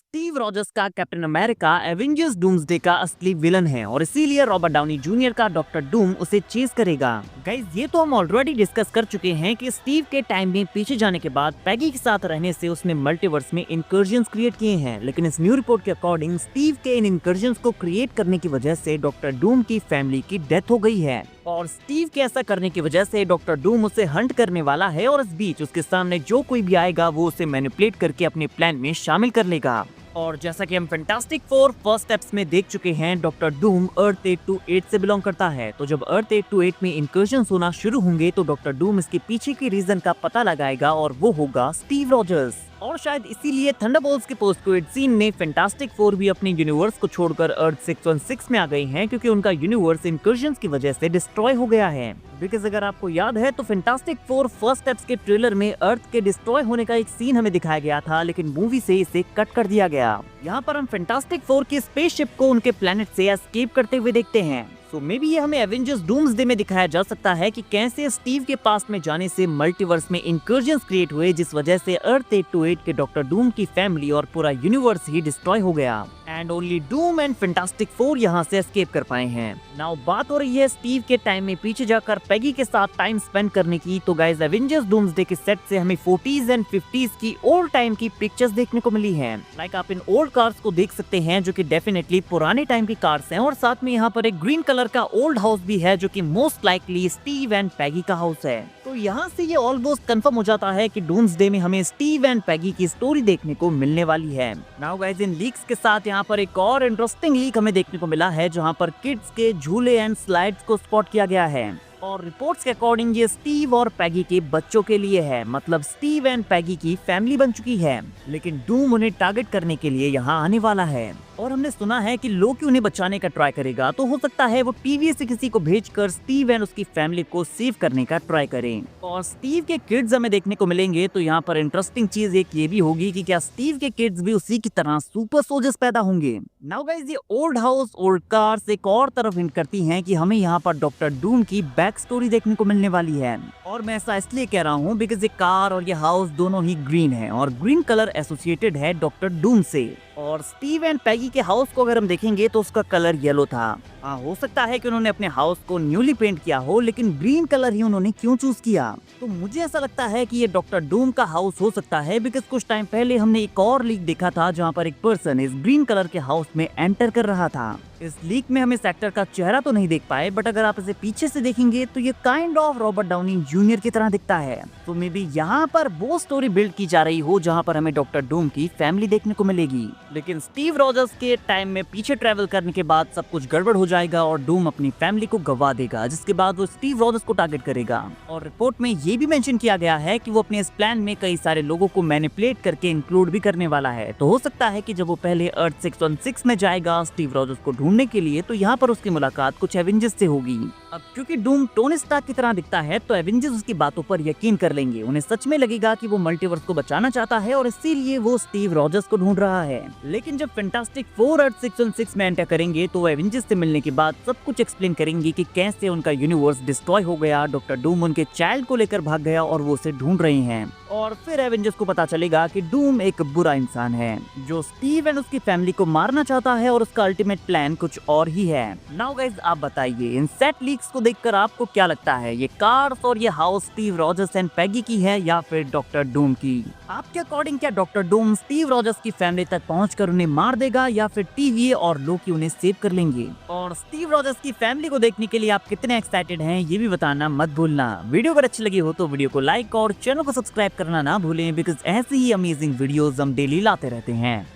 Steve Rogers का captain America Avengers doomsday का असली विलन है और इसीलिए रॉबर्ट डाउनी जूनियर का डॉक्टर डूम उसे चेज करेगा। गाइस, ये तो हम ऑलरेडी डिस्कस कर चुके हैं कि स्टीव के टाइम में पीछे जाने के बाद पैगी के साथ रहने से उसने मल्टीवर्स में इंकर्जन्स क्रिएट किए हैं, लेकिन इस न्यू रिपोर्ट के अकॉर्डिंग स्टीव के इन इंकर्जन्स को क्रिएट करने की वजह से डॉक्टर डूम की फैमिली की डेथ हो गई है और स्टीव के ऐसा करने की वजह से डॉक्टर डूम उसे हंट करने वाला है और इस बीच उसके सामने जो कोई भी आएगा वो उसे मैनिपुलेट करके अपने प्लान में शामिल कर लेगा। और जैसा कि हम फैंटास्टिक फोर फर्स्ट स्टेप्स में देख चुके हैं, डॉक्टर डूम अर्थ 828 से बिलोंग करता है। तो जब अर्थ 828 में इंकर्जन्स होना शुरू होंगे तो डॉक्टर डूम इसके पीछे की रीजन का पता लगाएगा और वो होगा स्टीव रॉजर्स। और शायद इसीलिए थंडरबोल्ट्स के पोस्ट क्रेडिट सीन में फैंटास्टिक फोर भी अपने यूनिवर्स को छोड़कर अर्थ 616 में आ गई हैं, क्योंकि उनका यूनिवर्स इंकर्जन्स की वजह से डिस्ट्रॉय हो गया है। बिकॉज अगर आपको याद है तो फैंटास्टिक फोर फर्स्ट स्टेप्स के ट्रेलर में अर्थ के डिस्ट्रॉय होने का एक सीन हमें दिखाया गया था, लेकिन मूवी से इसे कट कर दिया गया। यहाँ पर हम फैंटास्टिक फोर की स्पेसशिप को उनके प्लेनेट से एस्केप करते हुए देखते हैं। सो मे बी ये हमें एवेंजर्स डूम्सडे में दिखाया जा सकता है कि कैसे स्टीव के पास में जाने से मल्टीवर्स में इंकर्जन्स क्रिएट हुए, जिस वजह से अर्थ 828 के डॉक्टर डूम की फैमिली और पूरा यूनिवर्स ही डिस्ट्रॉय हो गया and only Doom and fantastic four यहाँ से एस्केप कर पाए हैं। नाउ बात हो रही है स्टीव के टाइम में पीछे जाकर पैगी के साथ टाइम स्पेंड करने की। तो गाइस, एवेंजर्स डूम्सडे के सेट से हमें 40s एंड 50s की ओल्ड टाइम की पिक्चर्स देखने को मिली हैं। लाइक आप इन ओल्ड कार्स को देख सकते हैं जो कि डेफिनेटली पुराने टाइम की कार्स हैं, और साथ में यहाँ पर एक ग्रीन कलर का ओल्ड हाउस भी है जो कि मोस्ट लाइकली स्टीव एंड पैगी का हाउस है। तो यहाँ से ये ऑलमोस्ट कंफर्म हो जाता है कि डूम्सडे में हमें स्टीव एंड पैगी की स्टोरी देखने को मिलने वाली है। नाउ गाइस, इन लीक्स के साथ यहाँ पर एक और इंटरेस्टिंग लीक हमें देखने को मिला है, जहाँ पर किड्स के झूले एंड स्लाइड्स को स्पॉट किया गया है और रिपोर्ट्स के अकॉर्डिंग ये स्टीव और पैगी के बच्चों के लिए है। मतलब स्टीव एंड पैगी की फैमिली बन चुकी है, लेकिन डूम उन्हें टारगेट करने के लिए यहाँ आने वाला है। और हमने सुना है कि लोकी उन्हें बचाने का ट्राई करेगा, तो हो सकता है वो टीवी से किसी को भेजकर स्टीव एंड उसकी फैमिली को सेव करने का ट्राई करें। और स्टीव के किड्स हमें देखने को मिलेंगे, तो यहाँ पर इंटरेस्टिंग चीज एक ये भी होगी कि क्या स्टीव के किड्स भी उसी की तरह सुपर सोल्जर्स पैदा होंगे। नाउ गाइस, ये ओल्ड हाउस ओल्ड कार्स एक और तरफ हिंट करती हैं कि हमें यहाँ पर डॉक्टर डूम की बैक स्टोरी देखने को मिलने वाली है। और मैं ऐसा इसलिए कह रहा हूँ बिकॉज ये कार और ये हाउस दोनों ही ग्रीन है और ग्रीन कलर एसोसिएटेड है डॉक्टर डूम से। और स्टीव एंड पैगी के हाउस को अगर हम देखेंगे तो उसका कलर येलो था। हो सकता है कि उन्होंने अपने हाउस को न्यूली पेंट किया हो, लेकिन ग्रीन कलर ही उन्होंने क्यों चूज किया? तो मुझे ऐसा लगता है कि ये डॉक्टर डूम का हाउस हो सकता है, बिकॉज कुछ टाइम पहले हमने एक और लीक देखा था जहाँ पर एक पर्सन इस ग्रीन कलर के हाउस में एंटर कर रहा था। इस लीक में हम इस एक्टर का चेहरा तो नहीं देख पाए, बट अगर आप इसे पीछे से देखेंगे तो ये kind of Robert Downey junior की तरह दिखता है। तो मे बी यहाँ पर वो स्टोरी बिल्ड की जा रही हो जहाँ पर हमें डॉक्टर डूम की फैमिली देखने को मिलेगी, लेकिन स्टीव रॉजर्स के टाइम में पीछे ट्रेवल करने के बाद सब कुछ गड़बड़ हो जाएगा और डूम अपनी फैमिली को गवा देगा, जिसके बाद वो स्टीव रॉजर्स को टारगेट करेगा। और रिपोर्ट में ये भी मेंशन किया गया है कि वो अपने इस प्लान में कई सारे लोगों को मैनिपुलेट करके इंक्लूड भी करने वाला है। तो हो सकता है कि जब वो पहले अर्थ 616 में जाएगा स्टीव रॉजर्स को ढूंढने के लिए, तो यहाँ पर उसकी मुलाकात कुछ एवेंजर्स से होगी। अब क्योंकि डूम टोनी स्टार्क की तरह दिखता है, तो एवेंजर्स उसकी बातों पर यकीन कर लेंगे। उन्हें सच में लगेगा कि वो मल्टीवर्स को बचाना चाहता है और इसीलिए वो स्टीव रॉजर्स को ढूंढ रहा है। लेकिन जब फैंटास्टिक फोर अर्थ 616 में एंटर करेंगे तो वो एवेंजर्स से मिलने के बाद सब कुछ एक्सप्लेन करेंगे कि कैसे उनका यूनिवर्स डिस्ट्रॉय हो गया, डॉक्टर डूम उनके चाइल्ड को लेकर भाग गया और वो उसे ढूंढ रहे हैं। और फिर एवेंजर्स को पता चलेगा कि डूम एक बुरा इंसान है जो स्टीव एंड उसकी फैमिली को मारना चाहता है और उसका अल्टीमेट प्लान कुछ और ही है। नाउ गाइस, आप बताइए इन सेट लीक्स को देखकर आपको क्या लगता है, ये कार्स और ये हाउस स्टीव रॉजर्स एंड पैगी की है या फिर डॉक्टर डूम की? आपके अकॉर्डिंग क्या डॉक्टर डूम स्टीव रॉजर्स की फैमिली तक पहुंचकर उन्हें मार देगा या फिर टीवी और लोकी उन्हें सेव कर लेंगे? और स्टीव रॉजर्स की फैमिली को देखने के लिए आप कितने एक्साइटेड हैं ये भी बताना मत भूलना। वीडियो अगर अच्छी लगी हो तो वीडियो को लाइक और चैनल को सब्सक्राइब करना ना भूलें, बिकॉज ऐसी ही अमेजिंग वीडियोस हम डेली लाते रहते हैं।